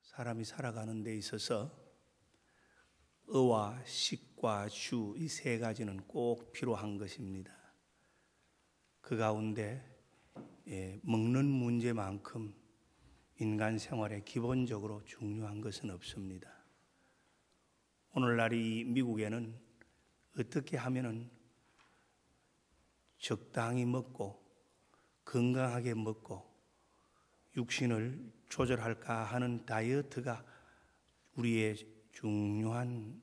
사람이 살아가는 데 있어서 의와 식과 주 이 세 가지는 꼭 필요한 것입니다. 그 가운데 먹는 문제만큼 인간 생활에 기본적으로 중요한 것은 없습니다. 오늘날 이 미국에는 어떻게 하면은 적당히 먹고 건강하게 먹고 육신을 조절할까 하는 다이어트가 우리의 중요한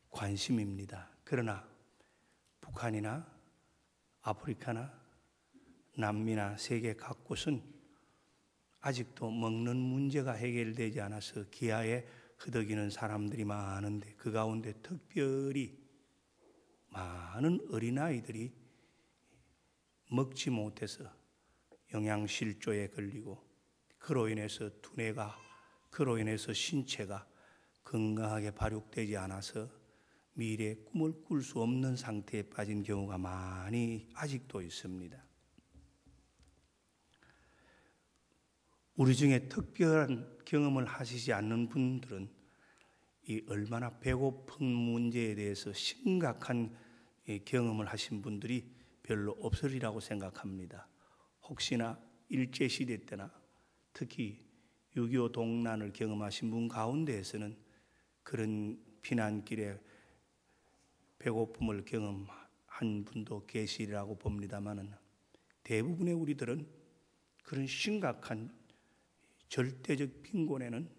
관심입니다. 그러나 북한이나 아프리카나 남미나 세계 각곳은 아직도 먹는 문제가 해결되지 않아서 기아에 흐덕이는 사람들이 많은데, 그 가운데 특별히 많은 어린아이들이 먹지 못해서 영양실조에 걸리고, 그로 인해서 두뇌가, 그로 인해서 신체가 건강하게 발육되지 않아서 미래의 꿈을 꿀 수 없는 상태에 빠진 경우가 많이 아직도 있습니다. 우리 중에 특별한 경험을 하시지 않는 분들은 이 얼마나 배고픈 문제에 대해서 심각한 경험을 하신 분들이 별로 없으리라고 생각합니다. 혹시나 일제시대 때나 특히 6.25 동란을 경험하신 분 가운데에서는 그런 피난길에 배고픔을 경험한 분도 계시리라고 봅니다만은, 대부분의 우리들은 그런 심각한 절대적 빈곤에는,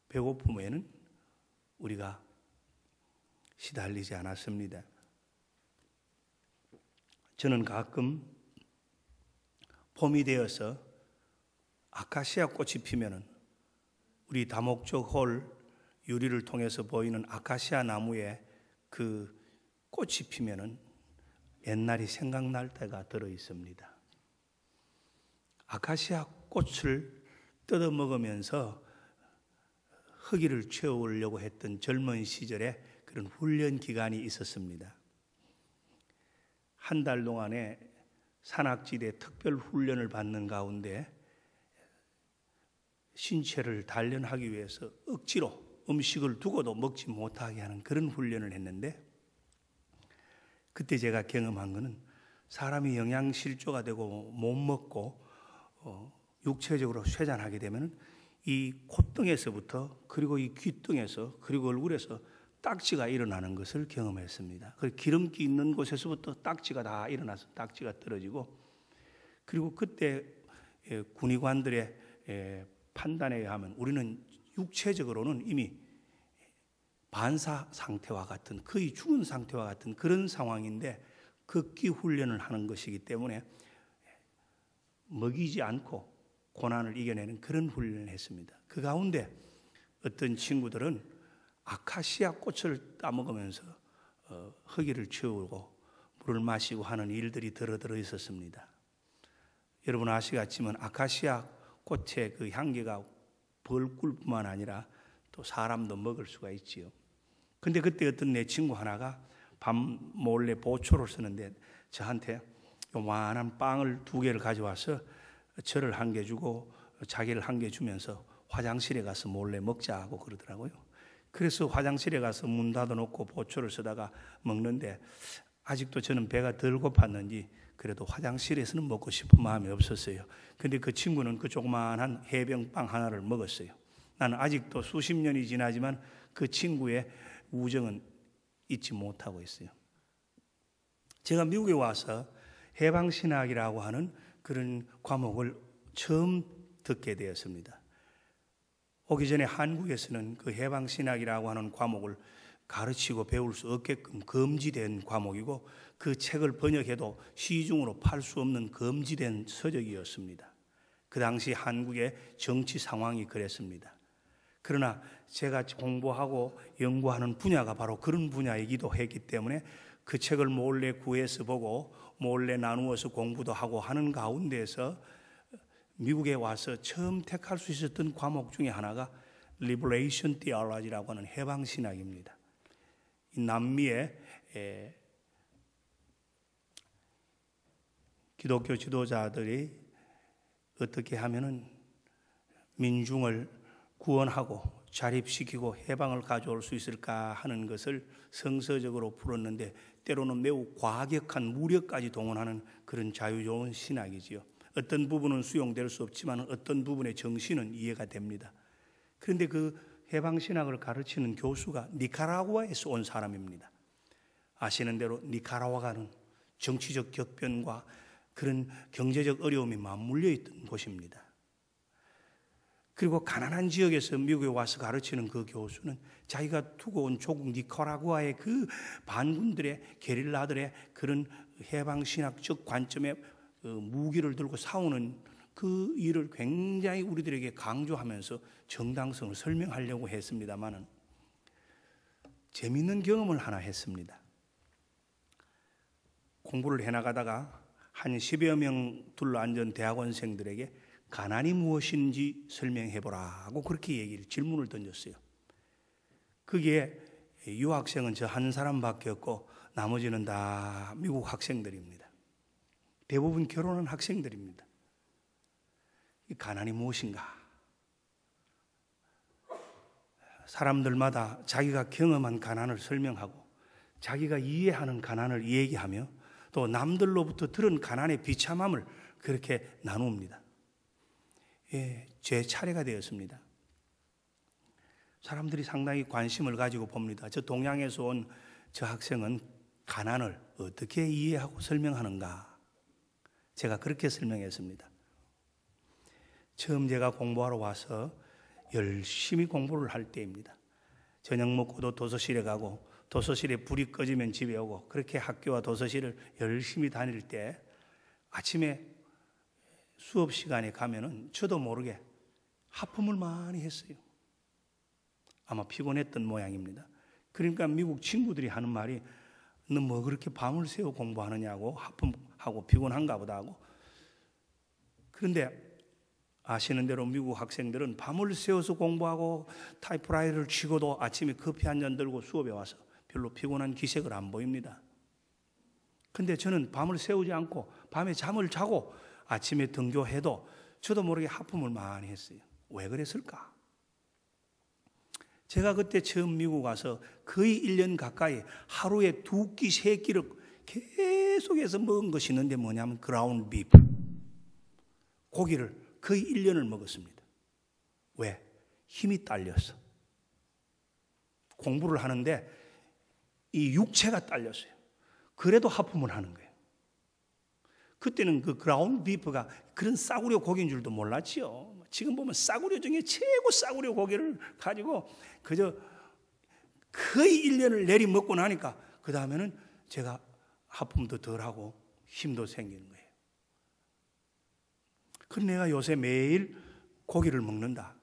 배고픔에는 우리가 시달리지 않았습니다. 저는 가끔 봄이 되어서 아카시아 꽃이 피면은, 우리 다목적 홀 유리를 통해서 보이는 아카시아 나무에 그 꽃이 피면은 옛날이 생각날 때가 들어 있습니다. 아카시아 꽃을 뜯어 먹으면서 허기를 채우려고 했던 젊은 시절에 그런 훈련 기간이 있었습니다. 한 달 동안에 산악지대 특별 훈련을 받는 가운데 신체를 단련하기 위해서 억지로 음식을 두고도 먹지 못하게 하는 그런 훈련을 했는데, 그때 제가 경험한 것은 사람이 영양실조가 되고 못 먹고 육체적으로 쇠잔하게 되면 이 콧등에서부터, 그리고 이 귓등에서, 그리고 얼굴에서 딱지가 일어나는 것을 경험했습니다. 그 기름기 있는 곳에서부터 딱지가 다 일어나서 딱지가 떨어지고, 그리고 그때 군의관들의 판단에 의하면 우리는 육체적으로는 이미 반사 상태와 같은, 거의 죽은 상태와 같은 그런 상황인데 극기 훈련을 하는 것이기 때문에 먹이지 않고 고난을 이겨내는 그런 훈련을 했습니다. 그 가운데 어떤 친구들은 아카시아 꽃을 따먹으면서 허기를 채우고 물을 마시고 하는 일들이 들어 있었습니다. 여러분 아시겠지만 아카시아 꽃의 그 향기가 벌꿀뿐만 아니라 또 사람도 먹을 수가 있지요. 근데 그때 어떤 내 친구 하나가 밤 몰래 보초를 쓰는데 저한테 요만한 빵을 2개를 가져와서 저를 1개 주고 자기를 1개 주면서 화장실에 가서 몰래 먹자고 그러더라고요. 그래서 화장실에 가서 문 닫아놓고 보초를 쓰다가 먹는데, 아직도 저는 배가 덜 고팠는지 그래도 화장실에서는 먹고 싶은 마음이 없었어요. 근데 그 친구는 그 조그마한 해병빵 하나를 먹었어요. 나는 아직도 수십 년이 지나지만 그 친구의 우정은 잊지 못하고 있어요. 제가 미국에 와서 해방신학이라고 하는 그런 과목을 처음 듣게 되었습니다. 오기 전에 한국에서는 그 해방신학이라고 하는 과목을 가르치고 배울 수 없게끔 금지된 과목이고, 그 책을 번역해도 시중으로 팔 수 없는 금지된 서적이었습니다. 그 당시 한국의 정치 상황이 그랬습니다. 그러나 제가 공부하고 연구하는 분야가 바로 그런 분야이기도 했기 때문에 그 책을 몰래 구해서 보고 몰래 나누어서 공부도 하고 하는 가운데서 미국에 와서 처음 택할 수 있었던 과목 중에 하나가 Liberation Theology라고 하는 해방신학입니다. 남미의 기독교 지도자들이 어떻게 하면은 민중을 구원하고 자립시키고 해방을 가져올 수 있을까 하는 것을 성서적으로 풀었는데 때로는 매우 과격한 무력까지 동원하는 그런 자유로운 신학이지요. 어떤 부분은 수용될 수 없지만 어떤 부분의 정신은 이해가 됩니다. 그런데 그 해방신학을 가르치는 교수가 니카라구아에서 온 사람입니다. 아시는 대로 니카라구아는 정치적 격변과 그런 경제적 어려움이 맞물려 있던 곳입니다. 그리고 가난한 지역에서 미국에 와서 가르치는 그 교수는 자기가 두고 온 조국 니카라구아의 그 반군들의 게릴라들의 그런 해방신학적 관점에 무기를 들고 싸우는 그 일을 굉장히 우리들에게 강조하면서 정당성을 설명하려고 했습니다마는 재미있는 경험을 하나 했습니다. 공부를 해나가다가 한 10여 명 둘러앉은 대학원생들에게 가난이 무엇인지 설명해보라고 그렇게 질문을 던졌어요. 그게 유학생은 저 한 사람밖에 없고 나머지는 다 미국 학생들입니다. 대부분 결혼한 학생들입니다. 이 가난이 무엇인가? 사람들마다 자기가 경험한 가난을 설명하고 자기가 이해하는 가난을 얘기하며 또 남들로부터 들은 가난의 비참함을 그렇게 나눕니다. 예, 제 차례가 되었습니다. 사람들이 상당히 관심을 가지고 봅니다. 저 동양에서 온 저 학생은 가난을 어떻게 이해하고 설명하는가? 제가 그렇게 설명했습니다. 처음 제가 공부하러 와서 열심히 공부를 할 때입니다. 저녁 먹고도 도서실에 가고 도서실에 불이 꺼지면 집에 오고 그렇게 학교와 도서실을 열심히 다닐 때 아침에 수업 시간에 가면은 저도 모르게 하품을 많이 했어요. 아마 피곤했던 모양입니다. 그러니까 미국 친구들이 하는 말이 너 뭐 그렇게 밤을 새워 공부하느냐고 하품하고 피곤한가 보다 하고. 그런데 아시는 대로 미국 학생들은 밤을 새워서 공부하고 타이프라이터를 치고도 아침에 커피 한 잔 들고 수업에 와서 별로 피곤한 기색을 안 보입니다. 근데 저는 밤을 새우지 않고 밤에 잠을 자고 아침에 등교해도 저도 모르게 하품을 많이 했어요. 왜 그랬을까? 제가 그때 처음 미국 와서 거의 1년 가까이 하루에 2끼, 3끼를 계속해서 먹은 것이 있는데 뭐냐면 그라운드 비프. 고기를 거의 1년을 먹었습니다. 왜? 힘이 딸려서. 공부를 하는데 이 육체가 딸렸어요. 그래도 하품을 하는 거예요. 그때는 그 그라운드 비프가 그런 싸구려 고기인 줄도 몰랐지요. 지금 보면 싸구려 중에 최고 싸구려 고기를 가지고 그저 거의 1년을 내리 먹고 나니까 그 다음에는 제가 하품도 덜하고 힘도 생기는 거예요. 그럼 내가 요새 매일 고기를 먹는다.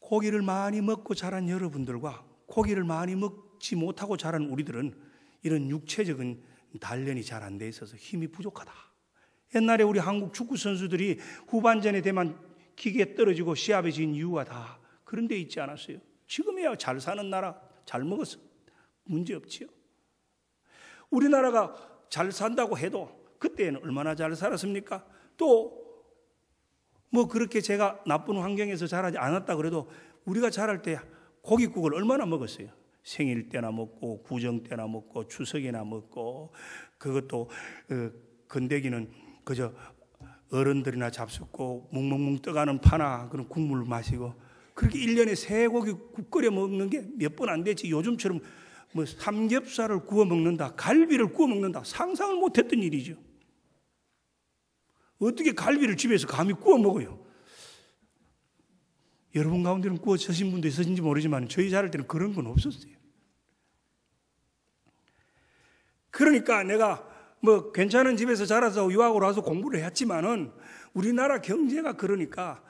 고기를 많이 먹고 자란 여러분들과 고기를 많이 먹지 못하고 자란 우리들은 이런 육체적인 단련이 잘 안 돼 있어서 힘이 부족하다. 옛날에 우리 한국 축구 선수들이 후반전에 되면 기계에 떨어지고 시합에 진 이유가 다 그런 데 있지 않았어요? 지금이야 잘 사는 나라, 잘 먹어서 문제 없지요. 우리나라가 잘 산다고 해도 그때는 얼마나 잘 살았습니까? 또 뭐 그렇게 제가 나쁜 환경에서 자라지 않았다 그래도 우리가 자랄 때 고깃국을 얼마나 먹었어요? 생일 때나 먹고 구정 때나 먹고 추석이나 먹고 그것도 건더기는 그저 어른들이나 잡숫고 뭉뭉뭉 떠가는 파나 그런 국물을 마시고 그렇게 1년에 쇠고기 국 끓여 먹는 게 몇 번 안 되지. 요즘처럼 뭐 삼겹살을 구워 먹는다, 갈비를 구워 먹는다 상상을 못했던 일이죠. 어떻게 갈비를 집에서 감히 구워 먹어요? 여러분 가운데는 구워 드신 분도 있으신지 모르지만 저희 자랄 때는 그런 건 없었어요. 그러니까 내가 뭐 괜찮은 집에서 자라서 유학을 와서 공부를 했지만은 우리나라 경제가 그러니까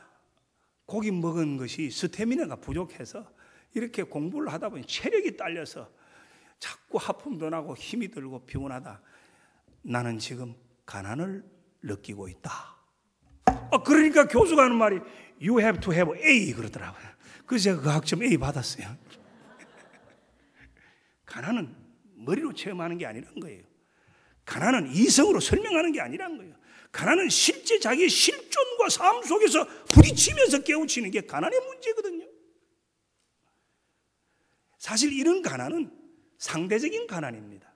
고기 먹은 것이 스태미나가 부족해서 이렇게 공부를 하다 보니 체력이 딸려서 자꾸 하품도 나고 힘이 들고 피곤하다. 나는 지금 가난을 느끼고 있다. 그러니까 교수가 하는 말이 You have to have A 그러더라고요. 그래서 제가 그 학점 A 받았어요. 가난은 머리로 체험하는 게 아니란 거예요. 가난은 이성으로 설명하는 게 아니란 거예요. 가난은 실제 자기의 실존과 삶 속에서 부딪히면서 깨우치는 게 가난의 문제거든요. 사실 이런 가난은 상대적인 가난입니다.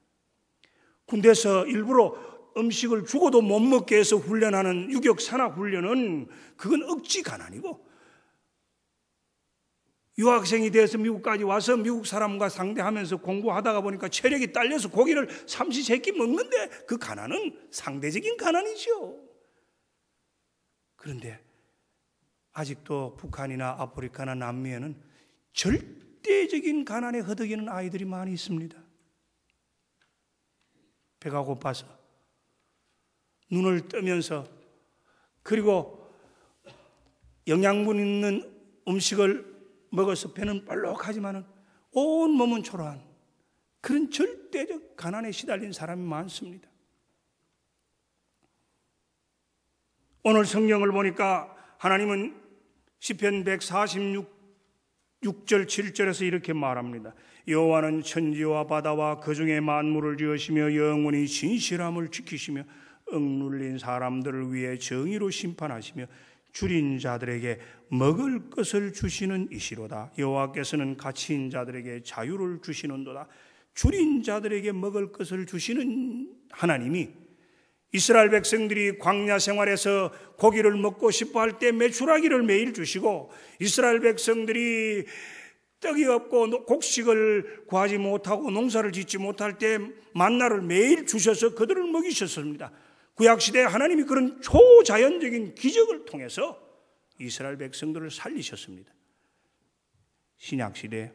군대에서 일부러 음식을 죽어도 못 먹게 해서 훈련하는 유격 산악 훈련은 그건 억지 가난이고, 유학생이 돼서 미국까지 와서 미국 사람과 상대하면서 공부하다가 보니까 체력이 딸려서 고기를 삼시세끼 먹는데 그 가난은 상대적인 가난이죠. 그런데 아직도 북한이나 아프리카나 남미에는 절대적인 가난에 허덕이는 아이들이 많이 있습니다. 배가 고파서 눈을 뜨면서, 그리고 영양분 있는 음식을 먹어서 배는 볼록하지만은 온 몸은 초라한 그런 절대적 가난에 시달린 사람이 많습니다. 오늘 성경을 보니까 하나님은 시편 146절 7절에서 이렇게 말합니다. 여호와는 천지와 바다와 그 중에 만물을 지으시며 영원히 진실함을 지키시며 억눌린 사람들을 위해 정의로 심판하시며 줄인 자들에게 먹을 것을 주시는 이시로다. 여호와께서는 갇힌 자들에게 자유를 주시는도다. 줄인 자들에게 먹을 것을 주시는 하나님이 이스라엘 백성들이 광야 생활에서 고기를 먹고 싶어 할 때 메추라기를 매일 주시고, 이스라엘 백성들이 떡이 없고 곡식을 구하지 못하고 농사를 짓지 못할 때 만나를 매일 주셔서 그들을 먹이셨습니다. 구약시대에 하나님이 그런 초자연적인 기적을 통해서 이스라엘 백성들을 살리셨습니다. 신약시대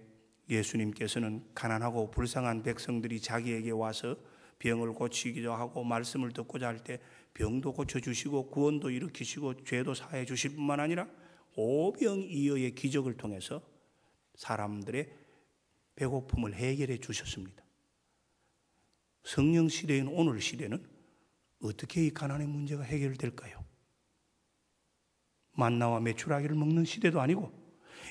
예수님께서는 가난하고 불쌍한 백성들이 자기에게 와서 병을 고치기도 하고 말씀을 듣고자 할 때 병도 고쳐주시고 구원도 일으키시고 죄도 사해 주실 뿐만 아니라 오병이어의 기적을 통해서 사람들의 배고픔을 해결해 주셨습니다. 성령 시대인 오늘 시대는 어떻게 이 가난의 문제가 해결될까요? 만나와 메추라기를 먹는 시대도 아니고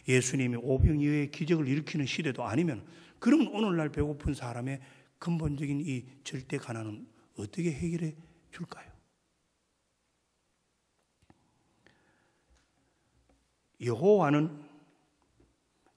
예수님이 오병이어의 기적을 일으키는 시대도 아니면, 그러면 오늘날 배고픈 사람의 근본적인 이 절대 가난은 어떻게 해결해 줄까요? 여호와는,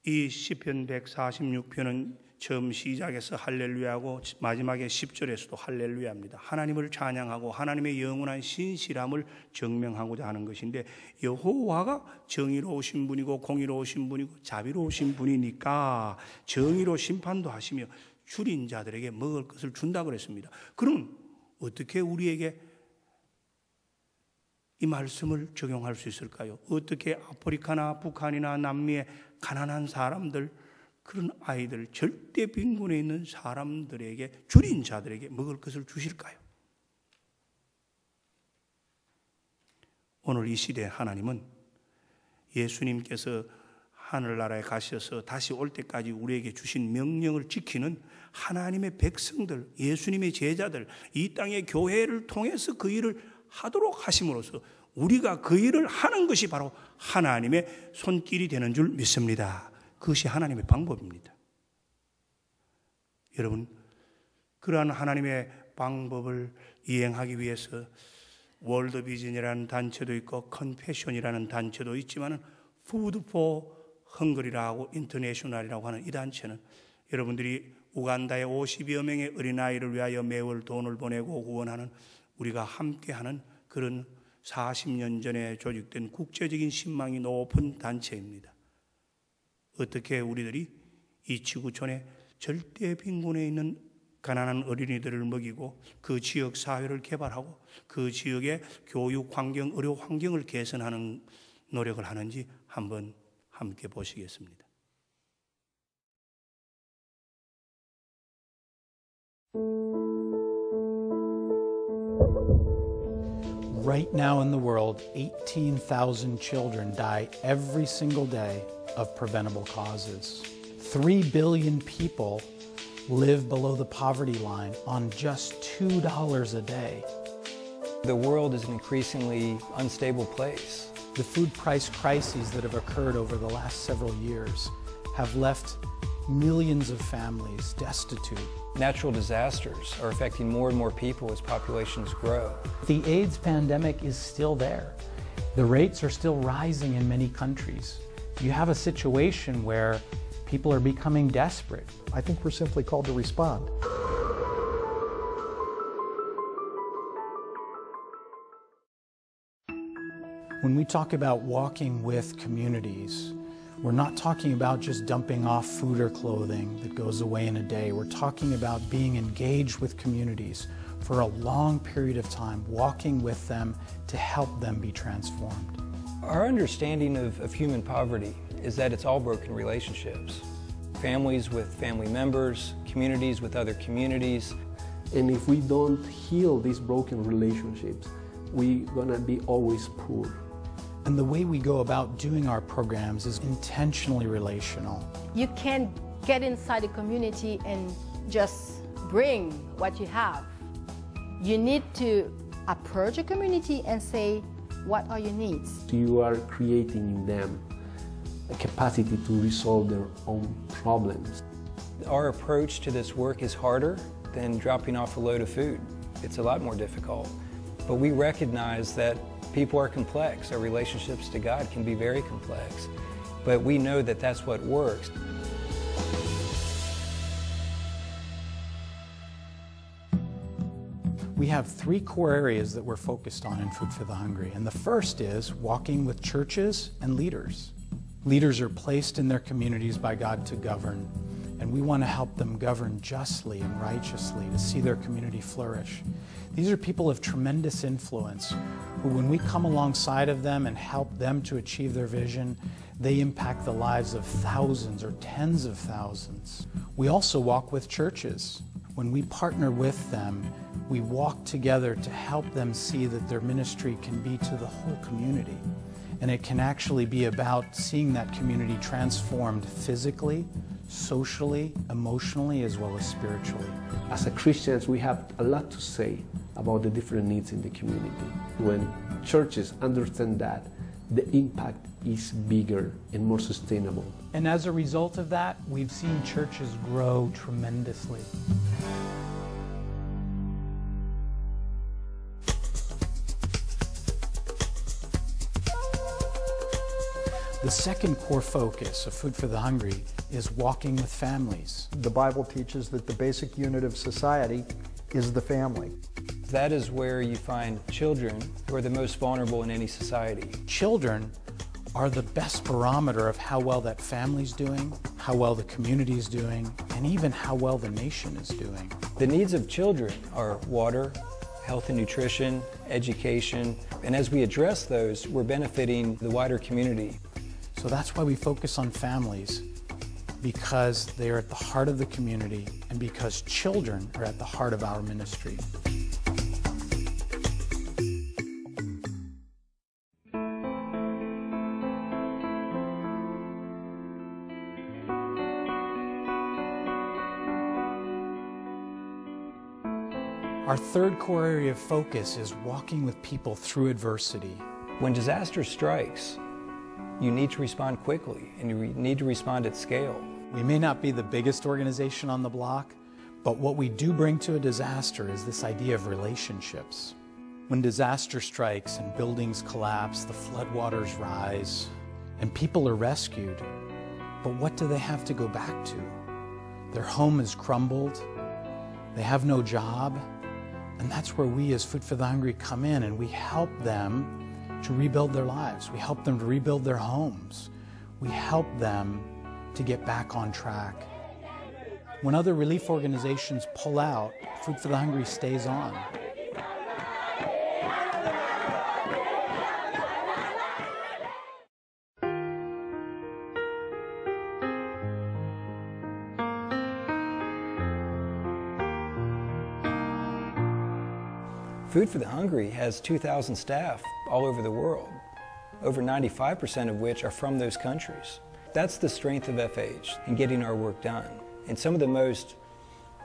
이 시편 146편은 처음 시작에서 할렐루야하고 마지막에 10절에서도 할렐루야입니다. 하나님을 찬양하고 하나님의 영원한 신실함을 증명하고자 하는 것인데, 여호와가 정의로우신 분이고 공의로우신 분이고 자비로우신 분이니까 정의로 심판도 하시며 줄인 자들에게 먹을 것을 준다고 그랬습니다. 그럼 어떻게 우리에게 이 말씀을 적용할 수 있을까요? 어떻게 아프리카나 북한이나 남미의 가난한 사람들, 그런 아이들, 절대 빈곤에 있는 사람들에게, 줄인 자들에게 먹을 것을 주실까요? 오늘 이 시대에 하나님은 예수님께서 하늘나라에 가셔서 다시 올 때까지 우리에게 주신 명령을 지키는 하나님의 백성들, 예수님의 제자들, 이 땅의 교회를 통해서 그 일을 하도록 하심으로써 우리가 그 일을 하는 것이 바로 하나님의 손길이 되는 줄 믿습니다. 그것이 하나님의 방법입니다. 여러분, 그러한 하나님의 방법을 이행하기 위해서 월드비전이라는 단체도 있고 컨패션이라는 단체도 있지만 푸드 포 헝거리라고 인터내셔널이라고 하는 이 단체는 여러분들이 우간다의 50여 명의 어린아이를 위하여 매월 돈을 보내고 후원하는, 우리가 함께하는 그런 40년 전에 조직된 국제적인 신망이 높은 단체입니다. 어떻게 우리들이 이 지구촌에 절대 빈곤에 있는 가난한 어린이들을 먹이고 그 지역 사회를 개발하고 그 지역의 교육 환경, 의료 환경을 개선하는 노력을 하는지 한번 함께 보시겠습니다. Right now in the world, 18,000 children die every single day of preventable causes. 3 billion people live below the poverty line on just $2 a day. The world is an increasingly unstable place. The food price crises that have occurred over the last several years have left millions of families destitute. Natural disasters are affecting more and more people as populations grow. The AIDS pandemic is still there. The rates are still rising in many countries. You have a situation where people are becoming desperate. I think we're simply called to respond. When we talk about walking with communities, we're not talking about just dumping off food or clothing that goes away in a day. We're talking about being engaged with communities for a long period of time, walking with them to help them be transformed. Our understanding of human poverty is that it's all broken relationships. Families with family members, communities with other communities. And if we don't heal these broken relationships, we're gonna be always poor. And the way we go about doing our programs is intentionally relational. You can't get inside a community and just bring what you have. You need to approach a community and say, what are your needs? You are creating in them a capacity to resolve their own problems. Our approach to this work is harder than dropping off a load of food. It's a lot more difficult. But we recognize that people are complex. Our relationships to God can be very complex. But we know that that's what works. We have three core areas that we're focused on in Food for the Hungry. And the first is walking with churches and leaders. Leaders are placed in their communities by God to govern, and we want to help them govern justly and righteously to see their community flourish. These are people of tremendous influence who, when we come alongside of them and help them to achieve their vision, they impact the lives of thousands or tens of thousands. We also walk with churches. When we partner with them, we walk together to help them see that their ministry can be to the whole community. And it can actually be about seeing that community transformed physically, socially, emotionally, as well as spiritually. As a Christians, we have a lot to say about the different needs in the community. When churches understand that, the impact is bigger and more sustainable. And as a result of that, we've seen churches grow tremendously. The second core focus of Food for the Hungry is walking with families. The Bible teaches that the basic unit of society is the family. That is where you find children who are the most vulnerable in any society. Children are the best barometer of how well that family's doing, how well the community is doing, and even how well the nation is doing. The needs of children are water, health and nutrition, education, and as we address those, we're benefiting the wider community. So that's why we focus on families, because they are at the heart of the community and because children are at the heart of our ministry. Our third core area of focus is walking with people through adversity. When disaster strikes, you need to respond quickly, and you need to respond at scale. We may not be the biggest organization on the block, but what we do bring to a disaster is this idea of relationships. When disaster strikes and buildings collapse, the floodwaters rise, and people are rescued, but what do they have to go back to? Their home is crumbled, they have no job, and that's where we as Food for the Hungry come in, and we help them to rebuild their lives. We help them to rebuild their homes. We help them to get back on track. When other relief organizations pull out, Food for the Hungry stays on. Food for the Hungry has 2,000 staff all over the world, over 95% of which are from those countries. That's the strength of FH in getting our work done in some of the most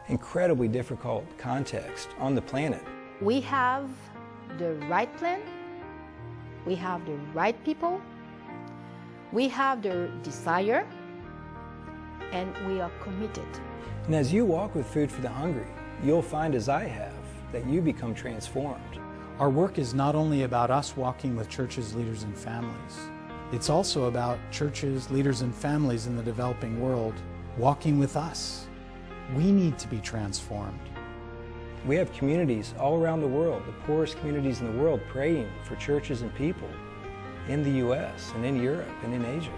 incredibly difficult contexts on the planet. We have the right plan, we have the right people, we have the desire, and we are committed. And as you walk with Food for the Hungry, you'll find, as I have, that you become transformed. Our work is not only about us walking with churches, leaders, and families. It's also about churches, leaders, and families in the developing world walking with us. We need to be transformed. We have communities all around the world, the poorest communities in the world, praying for churches and people in the U.S. and in Europe and in Asia.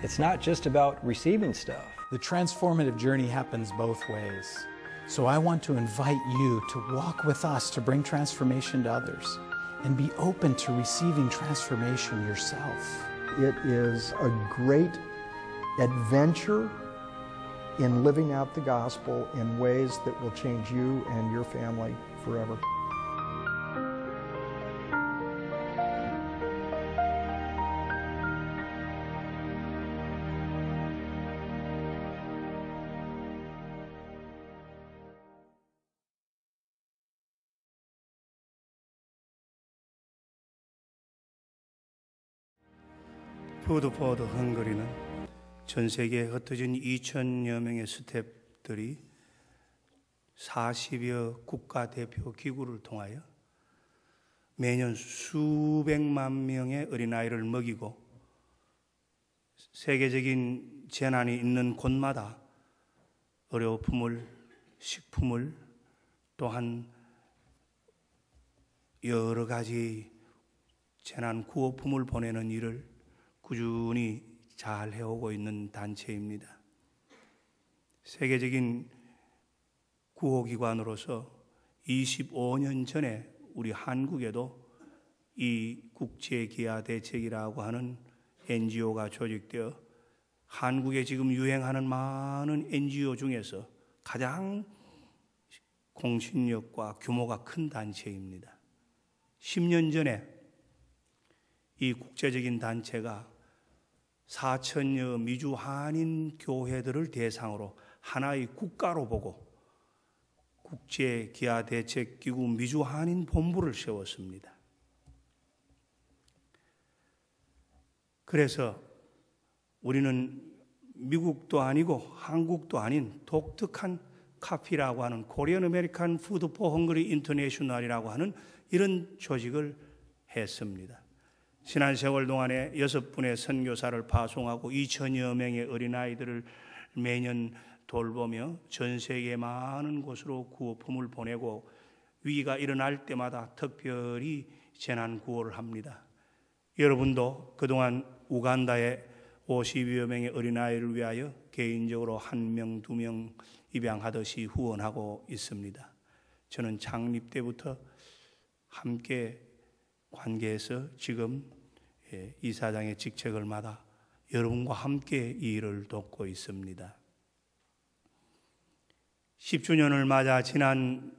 It's not just about receiving stuff. The transformative journey happens both ways. So I want to invite you to walk with us to bring transformation to others and be open to receiving transformation yourself. It is a great adventure in living out the gospel in ways that will change you and your family forever. 푸드 포 더 헝거리는 전 세계에 흩어진 2,000여 명의 스태프들이 40여 국가 대표 기구를 통하여 매년 수백만 명의 어린아이를 먹이고 세계적인 재난이 있는 곳마다 의료품을, 식품을 또한 여러 가지 재난 구호품을 보내는 일을 꾸준히 잘 해오고 있는 단체입니다. 세계적인 구호기관으로서 25년 전에 우리 한국에도 이 국제기아대책이라고 하는 NGO가 조직되어 한국에 지금 유행하는 많은 NGO 중에서 가장 공신력과 규모가 큰 단체입니다. 10년 전에 이 국제적인 단체가 4천여 미주 한인 교회들을 대상으로 하나의 국가로 보고 국제기아대책기구 미주 한인 본부를 세웠습니다. 그래서 우리는 미국도 아니고 한국도 아닌 독특한 카피라고 하는 코리안 아메리칸 푸드 포 헝그리 인터내셔널이라고 하는 이런 조직을 했습니다. 지난 세월 동안에 6분의 선교사를 파송하고 2천여 명의 어린아이들을 매년 돌보며 전 세계 많은 곳으로 구호품을 보내고 위기가 일어날 때마다 특별히 재난 구호를 합니다. 여러분도 그동안 우간다에 50여 명의 어린아이를 위하여 개인적으로 1명, 2명 입양하듯이 후원하고 있습니다. 저는 창립 때부터 함께 관계해서 지금 이사장의 직책을 맡아 여러분과 함께 이 일을 돕고 있습니다. 10주년을 맞아 지난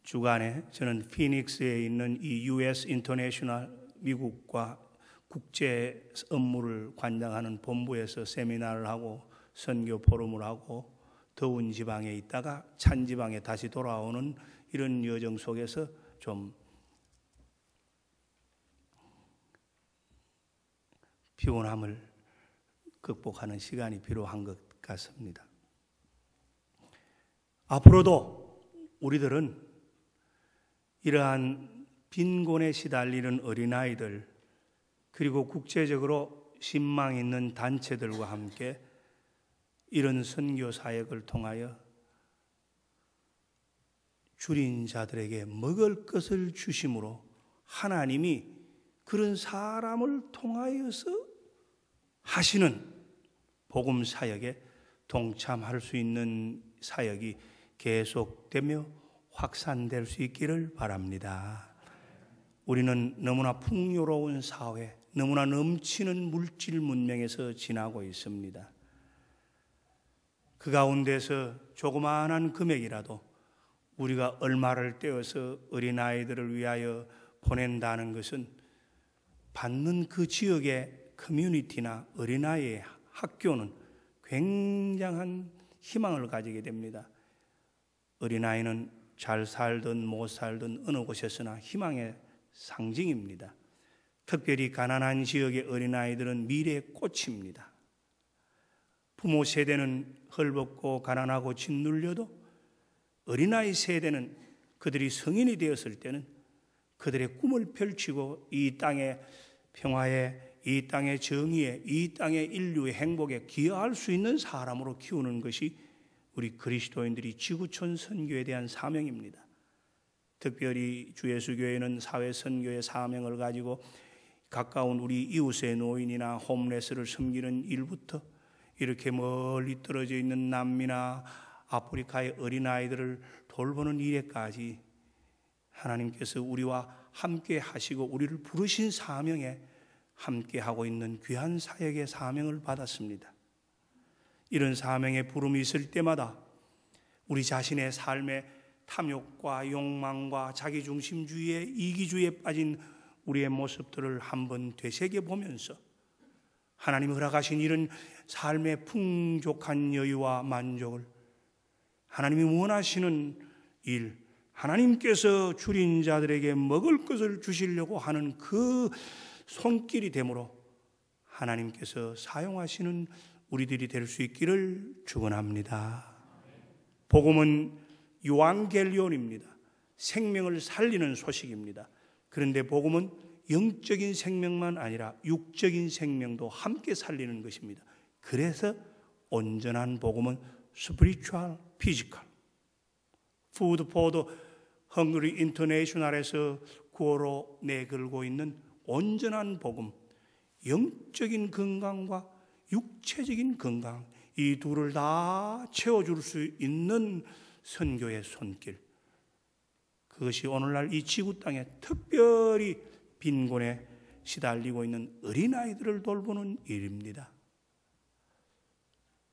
주간에 저는 피닉스에 있는 이 US 인터내셔널 미국과 국제 업무를 관장하는 본부에서 세미나를 하고 선교 포럼을 하고 더운 지방에 있다가 찬 지방에 다시 돌아오는 이런 여정 속에서 좀 피곤함을 극복하는 시간이 필요한 것 같습니다. 앞으로도 우리들은 이러한 빈곤에 시달리는 어린아이들 그리고 국제적으로 신망 있는 단체들과 함께 이런 선교 사역을 통하여 줄인 자들에게 먹을 것을 주심으로 하나님이 그런 사람을 통하여서 하시는 복음 사역에 동참할 수 있는 사역이 계속되며 확산될 수 있기를 바랍니다. 우리는 너무나 풍요로운 사회, 너무나 넘치는 물질 문명에서 지나고 있습니다. 그 가운데서 조그마한 금액이라도 우리가 얼마를 떼어서 어린아이들을 위하여 보낸다는 것은 받는 그 지역의 커뮤니티나 어린아이의 학교는 굉장한 희망을 가지게 됩니다. 어린아이는 잘 살든 못 살든 어느 곳에서나 희망의 상징입니다. 특별히 가난한 지역의 어린아이들은 미래의 꽃입니다. 부모 세대는 헐벗고 가난하고 짓눌려도 어린아이 세대는 그들이 성인이 되었을 때는 그들의 꿈을 펼치고 이 땅의 평화에, 이 땅의 정의에, 이 땅의 인류의 행복에 기여할 수 있는 사람으로 키우는 것이 우리 그리스도인들이 지구촌 선교에 대한 사명입니다. 특별히 주 예수교회는 사회 선교의 사명을 가지고 가까운 우리 이웃의 노인이나 홈레스를 섬기는 일부터 이렇게 멀리 떨어져 있는 남미나 아프리카의 어린아이들을 돌보는 일에까지 하나님께서 우리와 함께 하시고 우리를 부르신 사명에 함께 하고 있는 귀한 사역의 사명을 받았습니다. 이런 사명의 부름이 있을 때마다 우리 자신의 삶의 탐욕과 욕망과 자기중심주의에 이기주의에 빠진 우리의 모습들을 한번 되새겨 보면서 하나님이 허락하신 이런 삶의 풍족한 여유와 만족을 하나님이 원하시는 일, 하나님께서 줄인 자들에게 먹을 것을 주시려고 하는 그 손길이 되므로 하나님께서 사용하시는 우리들이 될 수 있기를 축원합니다. 복음은 요한겔리온입니다. 생명을 살리는 소식입니다. 그런데 복음은 영적인 생명만 아니라 육적인 생명도 함께 살리는 것입니다. 그래서 온전한 복음은 spiritual, physical. Food for the Hungry International에서 구호로 내걸고 있는 온전한 복음, 영적인 건강과 육체적인 건강, 이 둘을 다 채워줄 수 있는 선교의 손길, 그것이 오늘날 이 지구 땅에 특별히 빈곤에 시달리고 있는 어린아이들을 돌보는 일입니다.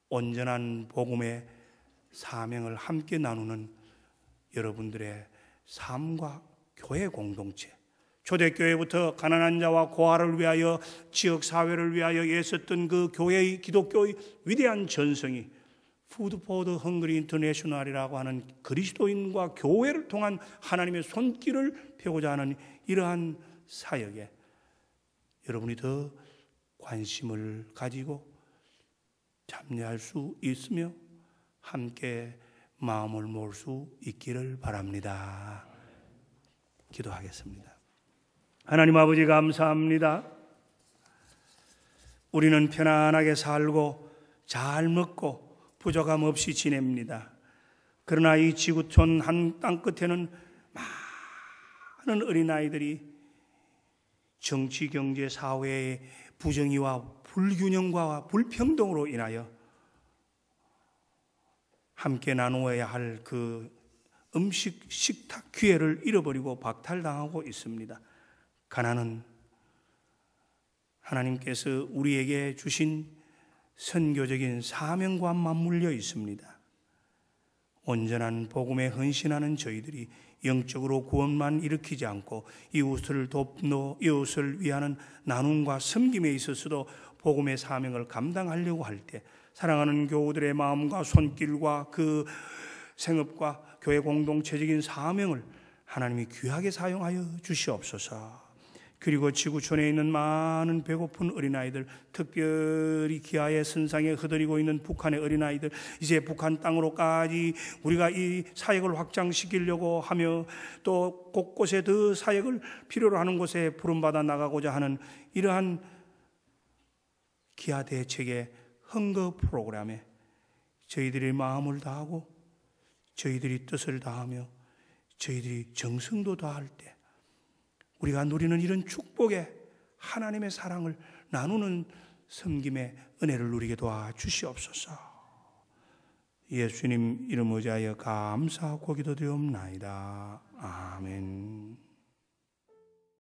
온전한 복음의 사명을 함께 나누는 여러분들의 삶과 교회 공동체, 초대교회부터 가난한 자와 고아를 위하여 지역사회를 위하여 애썼던 그 교회의 기독교의 위대한 전성이 푸드 포드 헝그리 인터내셔널이라고 하는 그리스도인과 교회를 통한 하나님의 손길을 펴고자 하는 이러한 사역에 여러분이 더 관심을 가지고 참여할 수 있으며 함께 마음을 모을 수 있기를 바랍니다. 기도하겠습니다. 하나님 아버지 감사합니다. 우리는 편안하게 살고 잘 먹고 부족함 없이 지냅니다. 그러나 이 지구촌 한 땅 끝에는 많은 어린아이들이 정치, 경제, 사회의 부정의와 불균형과 불평등으로 인하여 함께 나누어야 할 그 음식, 식탁 기회를 잃어버리고 박탈당하고 있습니다. 가난은 하나님께서 우리에게 주신 선교적인 사명과 맞물려 있습니다. 온전한 복음에 헌신하는 저희들이 영적으로 구원만 일으키지 않고 이웃을 돕고 이웃을 위하는 나눔과 섬김에 있어서도 복음의 사명을 감당하려고 할 때 사랑하는 교우들의 마음과 손길과 그 생업과 교회 공동체적인 사명을 하나님이 귀하게 사용하여 주시옵소서. 그리고 지구촌에 있는 많은 배고픈 어린아이들, 특별히 기아의 선상에 흐드리고 있는 북한의 어린아이들, 이제 북한 땅으로까지 우리가 이 사역을 확장시키려고 하며 또 곳곳에 더 사역을 필요로 하는 곳에 부름받아 나가고자 하는 이러한 기아 대책의 헌거 프로그램에 저희들이 마음을 다하고 저희들이 뜻을 다하며 저희들이 정성도 다할 때 우리가 누리는 이런 축복의 하나님의 사랑을 나누는 섬김의 은혜를 누리게 도와주시옵소서. 예수님 이름 의지하여 감사하고 기도드리옵나이다. 아멘.